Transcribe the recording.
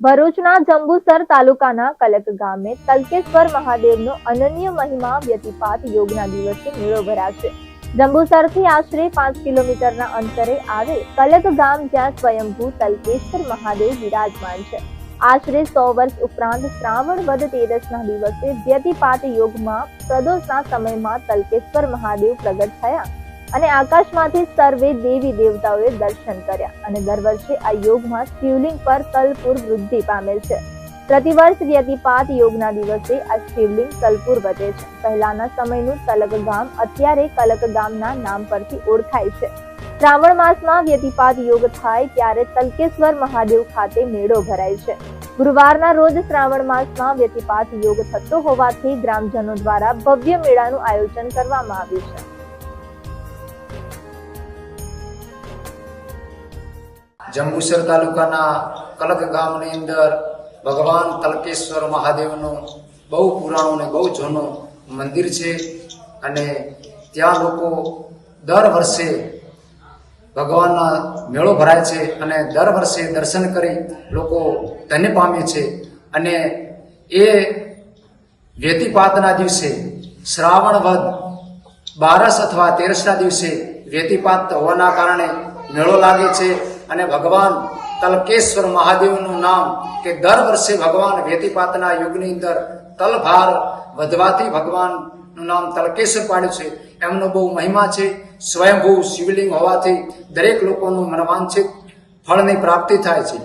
ભરૂચના જંબુસર તાલુકાના કલક ગામે તલકેશ્વર મહાદેવનો અનન્ય મહિમા વ્યતિપાત યોગના દિવસે મેળો ભરાશે। જંબુસરથી આશરે 5 કિલોમીટરના અંતરે આવે કલક ગામ જ્યાં સ્વયંભૂ તલકેશ્વર મહાદેવ વિરાજમાન છે। આશરે 100 વર્ષ ઉપરાંત શ્રાવણ વદ તેરસના દિવસે વ્યતિપાત યોગમાં પ્રદોષના સમયમાં તલકેશ્વર મહાદેવ પ્રગટ થયા અને આકાશમાંથી સર્વે દેવી દેવતાઓએ દર્શન કર્યા અને દર વર્ષે આ યોગમાં શિવલિંગ પર તલપુર વૃદ્ધિ પામે છે। પ્રતિવર્ષ વ્યતિપાત યોગના દિવસે આ શિવલિંગ તલપુર વધે છે। પહેલાના સમયનું તલક ગામ અત્યારે કલક ગામના નામ પરથી ઓળખાય છે। શ્રાવણ માસમાં વ્યતિપાત યોગ થાય ત્યારે તલકેશ્વર મહાદેવ ખાતે મેળો ભરાય છે। ગુરુવારના રોજ શ્રાવણ માસમાં વ્યતિપાત યોગ થતો હોવાથી ગ્રામજનો દ્વારા ભવ્ય મેળાનું આયોજન કરવામાં આવ્યું છે। जंबूसर तालुकाना कलक गामनी अंदर भगवान तलकेश्वर महादेवનું બહુ પુરાણું ને બહુ જૂનું મંદિર છે અને ત્યાં લોકો દર વર્ષે ભગવાનના મેળો ભરાય છે અને દર વર્ષે દર્શન કરી લોકો ધન્ય પામે છે અને એ વ્યતિપાતના દિવસે શ્રાવણ વદ 12 અથવા 13ના દિવસે વ્યતિપાત હોવાના કારણે મેળો લાગે છે અને ભગવાન તલકેશ્વર મહાદેવનું નામ કે દર વર્ષે ભગવાન વ્યતિપાતના યુગની અંદર તલભાર વધવાથી ભગવાનનું નામ તલકેશ્વર પાડ્યું છે। એમનો બહુ મહિમા છે। સ્વયંભૂ શિવલિંગ હોવાથી દરેક લોકોનું મનવાંછિત ફળની પ્રાપ્તિ થાય છે।